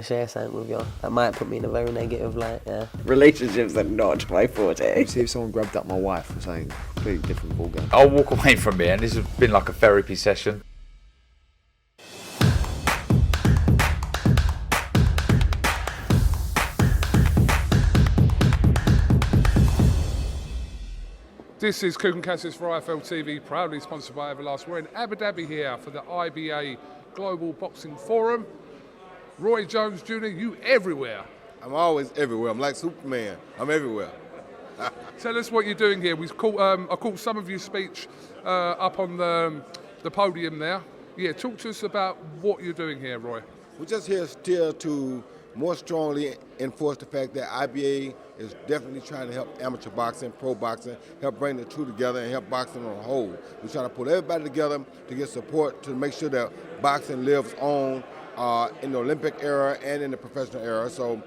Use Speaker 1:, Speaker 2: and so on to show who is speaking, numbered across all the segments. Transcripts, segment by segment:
Speaker 1: to share something with y'all. That might put me in a very negative light, yeah.
Speaker 2: Relationships are not my forte.
Speaker 3: See if someone grabbed up my wife or something completely different ballgame.
Speaker 4: I'll walk away from here, and this has been like a therapy session.
Speaker 5: This is KUGAN CASSIUS for IFL TV, proudly sponsored by Everlast. We're in Abu Dhabi here for the IBA Global Boxing Forum. Roy Jones Jr., you everywhere.
Speaker 6: I'm always everywhere. I'm like Superman. I'm everywhere.
Speaker 5: Tell us what you're doing here. I caught some of your speech up on the podium there. Yeah, talk to us about what you're doing here, Roy.
Speaker 6: We're just here still to more strongly enforce the fact that IBA is definitely trying to help amateur boxing, pro boxing, help bring the two together and help boxing on a whole. We're trying to put everybody together to get support to make sure that boxing lives on in the Olympic era and in the professional era. So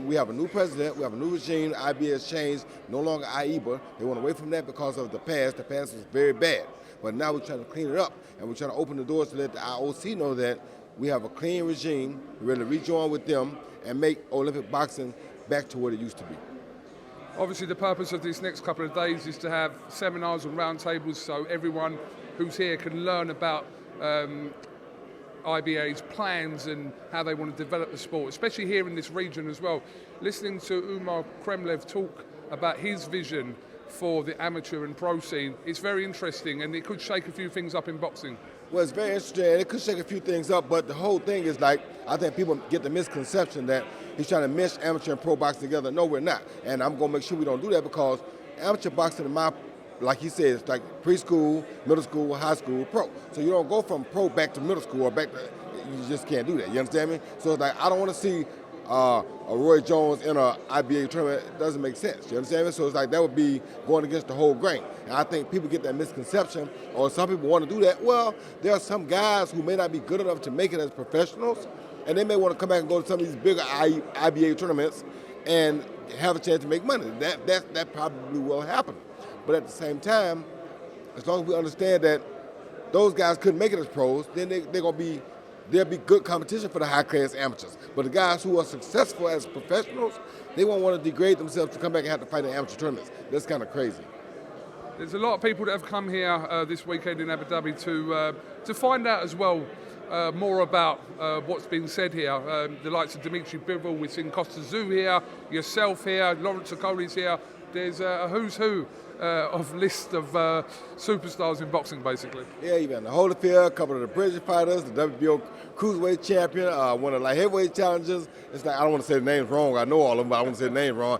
Speaker 6: we have a new president, we have a new regime, IBA has changed, no longer IEBA. They want away from that because of the past. The past was very bad. But now we're trying to clean it up, and we're trying to open the doors to let the IOC know that we have a clean regime. We're ready to rejoin with them and make Olympic boxing back to what it used to be.
Speaker 5: Obviously, the purpose of this next couple of days is to have seminars and roundtables so everyone who's here can learn about IBA's plans and how they want to develop the sport, especially here in this region as well. Listening to Umar Kremlev talk about his vision for the amateur and pro scene, it's very interesting, and it could shake a few things up in boxing.
Speaker 6: Well, it's very interesting, and it could shake a few things up, but the whole thing is like, I think people get the misconception that he's trying to mesh amateur and pro boxing together. No, we're not. And I'm going to make sure we don't do that, because amateur boxing, like he said, it's like preschool, middle school, high school, pro. So you don't go from pro back to middle school or back to, you just can't do that. You understand me? So it's like, I don't want to see a Roy Jones in an IBA tournament. It doesn't make sense. You understand me? So it's like that would be going against the whole grain. And I think people get that misconception, or some people want to do that. Well, there are some guys who may not be good enough to make it as professionals, and they may want to come back and go to some of these bigger IBA tournaments and have a chance to make money. That probably will happen. But at the same time, as long as we understand that those guys couldn't make it as pros, then there'll be good competition for the high-class amateurs. But the guys who are successful as professionals, they won't want to degrade themselves to come back and have to fight in amateur tournaments. That's kind of crazy.
Speaker 5: There's a lot of people that have come here this weekend in Abu Dhabi to find out as well more about what's being said here. The likes of Dimitri Bivol, we've seen Costa Zoo here, yourself here, Lawrence Okoli's here. There's a who's who of list of superstars in boxing, basically.
Speaker 6: Yeah, you've got the Holyfield, a couple of the British fighters, the WBO cruiserweight champion, one of the light heavyweight challengers. It's like, I don't want to say the names wrong. I know all of them, but I don't want to say the names wrong.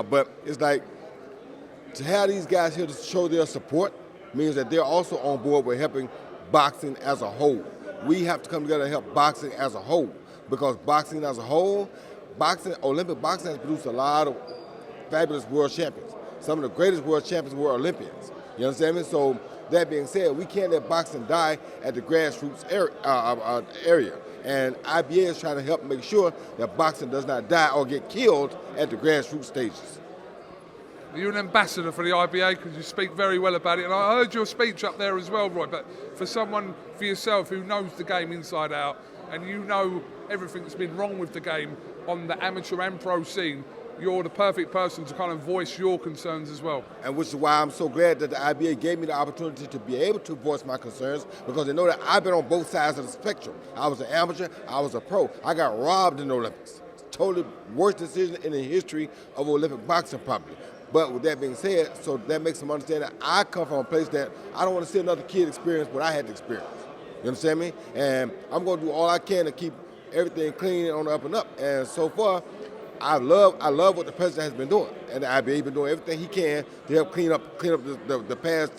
Speaker 6: But it's like, to have these guys here to show their support means that they're also on board with helping boxing as a whole. We have to come together and help boxing as a whole, because boxing as a whole, Olympic boxing has produced a lot of fabulous world champions. Some of the greatest world champions were Olympians. You understand me? So that being said, we can't let boxing die at the grassroots area. And IBA is trying to help make sure that boxing does not die or get killed at the grassroots stages.
Speaker 5: You're an ambassador for the IBA because you speak very well about it, and I heard your speech up there as well, Roy. But for someone, for yourself, who knows the game inside out, and you know everything that's been wrong with the game on the amateur and pro scene, you're the perfect person to kind of voice your concerns as well.
Speaker 6: And which is why I'm so glad that the IBA gave me the opportunity to be able to voice my concerns, because they know that I've been on both sides of the spectrum. I was an amateur, I was a pro. I got robbed in the Olympics. It's totally worst decision in the history of Olympic boxing, probably. But with that being said, so that makes them understand that I come from a place that I don't want to see another kid experience what I had to experience. You understand me? And I'm going to do all I can to keep everything clean on the up and up. And so far, I love what the president has been doing. And the IBA has been doing everything he can to help clean up the past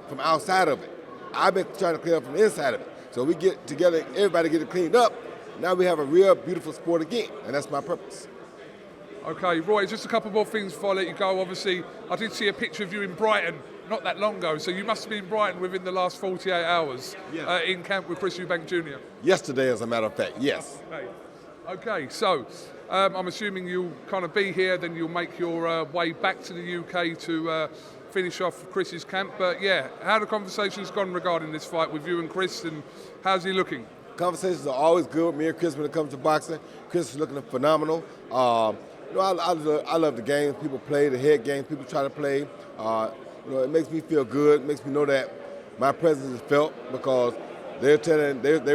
Speaker 6: from outside of it. I've been trying to clean up from the inside of it. So we get together, everybody get it cleaned up. Now we have a real beautiful sport again, and that's my purpose.
Speaker 5: Okay, Roy, just a couple more things before I let you go. Obviously, I did see a picture of you in Brighton not that long ago, so you must have been in Brighton within the last 48 hours in camp with Chris Eubank Jr.
Speaker 6: Yesterday, as a matter of fact, yes.
Speaker 5: Okay, so I'm assuming you'll kind of be here, then you'll make your way back to the UK to finish off Chris's camp. But yeah, how the conversations gone regarding this fight with you and Chris, and how's he looking?
Speaker 6: conversations are always good with me and Chris when it comes to boxing. Chris is looking phenomenal. I love the games people play, the head games people try to play. It makes me feel good. It makes me know that my presence is felt because they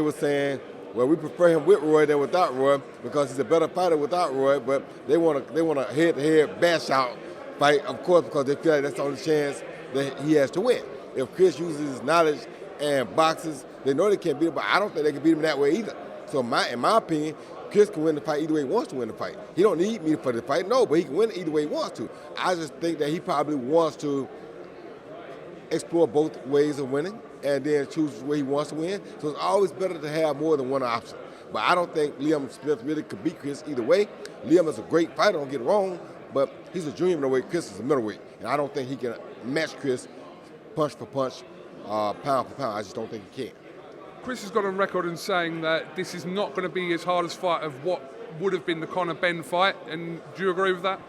Speaker 6: were saying, well, we prefer him with Roy than without Roy because he's a better fighter without Roy. But they want a head-to-head bash-out fight, of course, because they feel like that's the only chance that he has to win. If Chris uses his knowledge and boxes, they know they can't beat him, but I don't think they can beat him that way either. So in my opinion, Chris can win the fight either way he wants to win the fight. He don't need me for the fight, no, but he can win either way he wants to. I just think that he probably wants to explore both ways of winning and then choose where he wants to win. So it's always better to have more than one option. But I don't think Liam Smith really could beat Chris either way. Liam is a great fighter, don't get it wrong, but he's a junior middleweight, Chris is a middleweight. And I don't think he can match Chris punch for punch, pound for pound. I just don't think he can.
Speaker 5: Chris has got on record in saying that this is not going to be his hardest fight of what would have been the Conor Benn fight, and do you agree with that?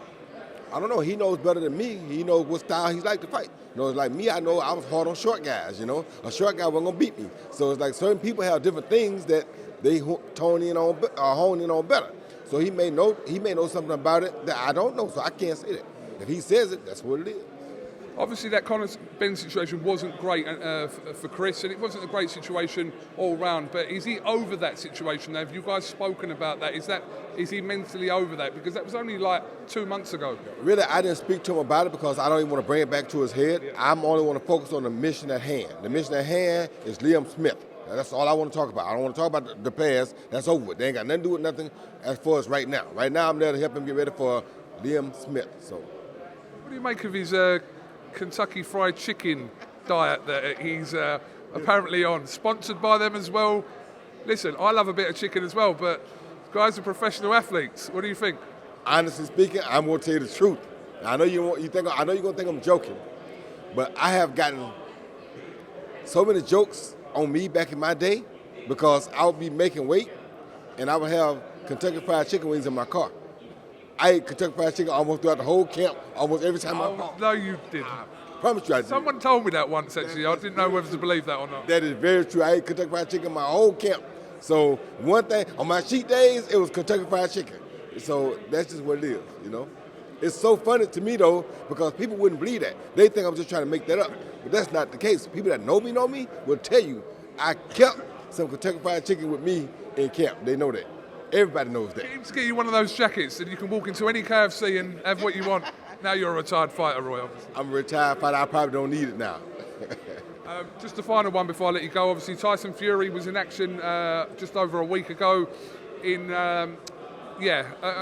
Speaker 6: I don't know. He knows better than me. He knows what style he's like to fight. Like me, I know I was hard on short guys, A short guy wasn't going to beat me. So it's like certain people have different things that they hone in on better. So he may know something about it that I don't know, so I can't say that. If he says it, that's what it is.
Speaker 5: Obviously, that Conor Benn situation wasn't great for Chris, and it wasn't a great situation all round. But is he over that situation now? Have you guys spoken about that? Is he mentally over that? Because that was only like 2 months ago.
Speaker 6: Really, I didn't speak to him about it because I don't even want to bring it back to his head. Yeah. I only want to focus on the mission at hand. The mission at hand is Liam Smith. Now, that's all I want to talk about. I don't want to talk about the past. That's over with. They ain't got nothing to do with nothing as far as right now. Right now, I'm there to help him get ready for Liam Smith. So,
Speaker 5: what do you make of his Kentucky Fried Chicken diet that he's apparently on? Sponsored by them as well. Listen, I love a bit of chicken as well, but guys are professional athletes. What do you think?
Speaker 6: Honestly speaking, I'm going to tell you the truth. I know you're going to think I'm joking, but I have gotten so many jokes on me back in my day because I would be making weight and I would have Kentucky Fried Chicken wings in my car. I ate Kentucky Fried Chicken almost throughout the whole camp, almost every time I fought.
Speaker 5: No, you didn't.
Speaker 6: I promise you I did.
Speaker 5: Someone told me that once, actually. I didn't know whether to believe that or not.
Speaker 6: That is very true. I ate Kentucky Fried Chicken my whole camp. So one thing, on my cheat days, it was Kentucky Fried Chicken. So that's just what it is, It's so funny to me, though, because people wouldn't believe that. They think I'm just trying to make that up. But that's not the case. People that know me will tell you I kept some Kentucky Fried Chicken with me in camp. They know that. Everybody knows that.
Speaker 5: Get you one of those jackets and you can walk into any KFC and have what you want. Now you're a retired fighter, Roy, obviously.
Speaker 6: I'm a retired fighter. I probably don't need it now.
Speaker 5: Just the final one before I let you go. Obviously, Tyson Fury was in action just over a week ago in, a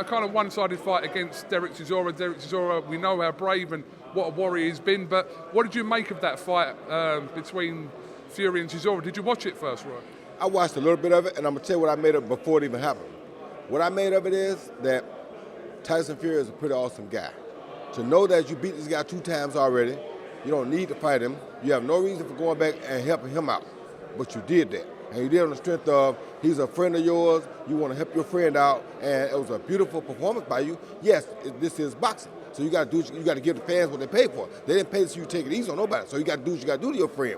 Speaker 5: kind of one-sided fight against Derek Chisora. Derek Chisora, we know how brave and what a warrior he's been, but what did you make of that fight between Fury and Chisora? Did you watch it first, Roy?
Speaker 6: I watched a little bit of it, and I'm going to tell you what I made of it before it even happened. What I made of it is that Tyson Fury is a pretty awesome guy. To know that you beat this guy 2 times already, you don't need to fight him. You have no reason for going back and helping him out. But you did that. And you did it on the strength of he's a friend of yours, you want to help your friend out, and it was a beautiful performance by you. Yes, this is boxing. So you got to give the fans what they paid for. They didn't pay so you take it easy on nobody. So you got to do what you got to do to your friend.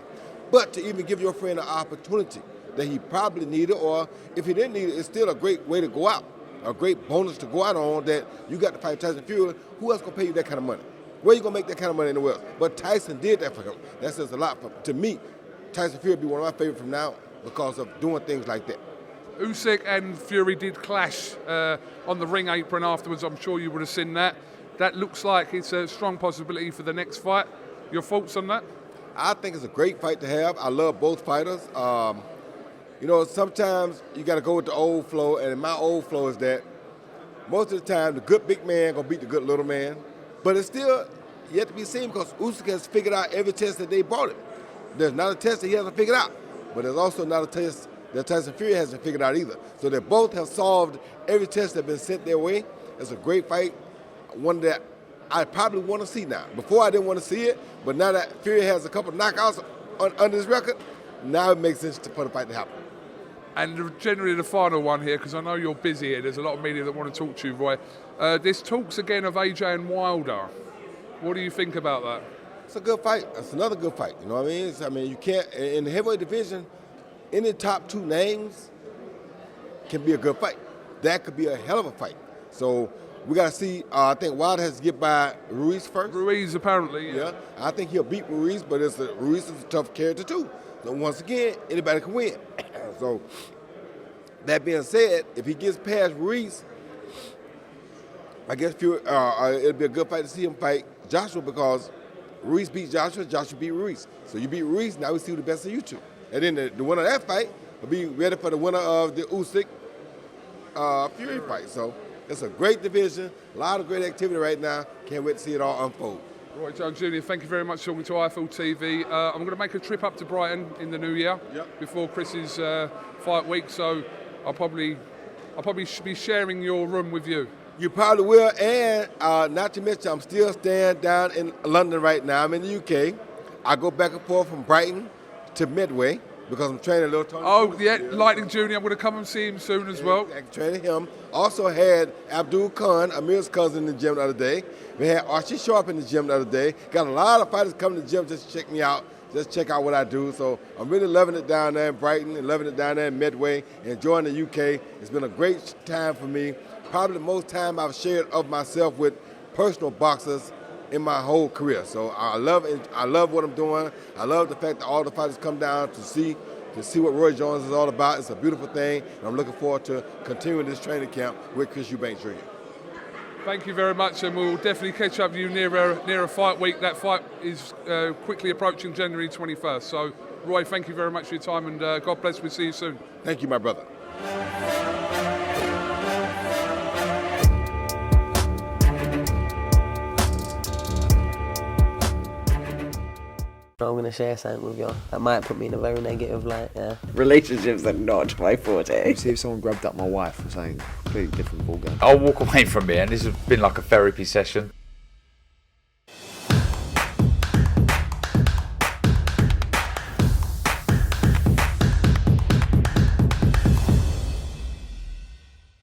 Speaker 6: But to even give your friend an opportunity that he probably needed, or if he didn't need it, it's still a great way to go out, a great bonus to go out on that you got to fight Tyson Fury. Who else going to pay you that kind of money? Where you going to make that kind of money anywhere else? But Tyson did that for him. That says a lot. To me, Tyson Fury would be one of my favorites from now because of doing things like that.
Speaker 5: Usyk and Fury did clash on the ring apron afterwards. I'm sure you would have seen that. That looks like it's a strong possibility for the next fight. Your thoughts on that?
Speaker 6: I think it's a great fight to have. I love both fighters. Sometimes you got to go with the old flow, and my old flow is that most of the time the good big man going to beat the good little man. But it's still yet to be seen because Usyk has figured out every test that they brought him. There's not a test that he hasn't figured out, but there's also not a test that Tyson Fury hasn't figured out either. So they both have solved every test that's been sent their way. It's a great fight, one that I probably want to see now. Before I didn't want to see it, but now that Fury has a couple knockouts under his record, now it makes sense for the fight to happen.
Speaker 5: And generally the final one here, because I know you're busy here, there's a lot of media that want to talk to you, Roy. There's talks again of AJ and Wilder. What do you think about that?
Speaker 6: It's a good fight. It's another good fight. You know what I mean? You can't, in the heavyweight division, any top 2 names can be a good fight. That could be a hell of a fight. So we got to see. I think Wilder has to get by Ruiz first.
Speaker 5: Ruiz, apparently.
Speaker 6: Yeah, I think he'll beat Ruiz, but Ruiz is a tough character too. So once again, anybody can win. So that being said, if he gets past Ruiz, I guess it'll be a good fight to see him fight Joshua, because Ruiz beat Joshua, Joshua beat Ruiz. So you beat Ruiz, now we see who the best of you two. And then the winner of that fight will be ready for the winner of the Usyk Fury fight. So it's a great division, a lot of great activity right now. Can't wait to see it all unfold.
Speaker 5: Roy Jones Jr., thank you very much for talking to IFL TV. I'm going to make a trip up to Brighton in the new year before Chris's fight week, so I'll probably be sharing your room with you.
Speaker 6: You probably will, and not to mention, I'm still staying down in London right now. I'm in the UK. I go back and forth from Brighton to Midway because I'm training a little Tony.
Speaker 5: Oh, yeah, Lightning Jr., I'm going to come and see him soon as well.
Speaker 6: I'm training him. Also had Abdul Khan, Amir's cousin, in the gym the other day. We had Archie Sharp in the gym the other day. Got a lot of fighters coming to the gym just to check me out, just check out what I do. So I'm really loving it down there in Brighton and loving it down there in Midway, enjoying the UK. It's been a great time for me. Probably the most time I've shared of myself with personal boxers in my whole career. So I love what I'm doing. I love the fact that all the fighters come down to see what Roy Jones is all about. It's a beautiful thing, and I'm looking forward to continuing this training camp with Chris Eubank Jr.
Speaker 5: Thank you very much, and we'll definitely catch up with you near a fight week. That fight is quickly approaching January 21st. So, Roy, thank you very much for your time, and God bless. We'll see you soon.
Speaker 6: Thank you, my brother.
Speaker 1: I'm gonna share something with you that might put me in a very negative light. Yeah.
Speaker 2: Relationships are not my forte.
Speaker 3: See if someone grabbed up my wife for saying completely different ballgame.
Speaker 4: I'll walk away from it, and this has been like a therapy session.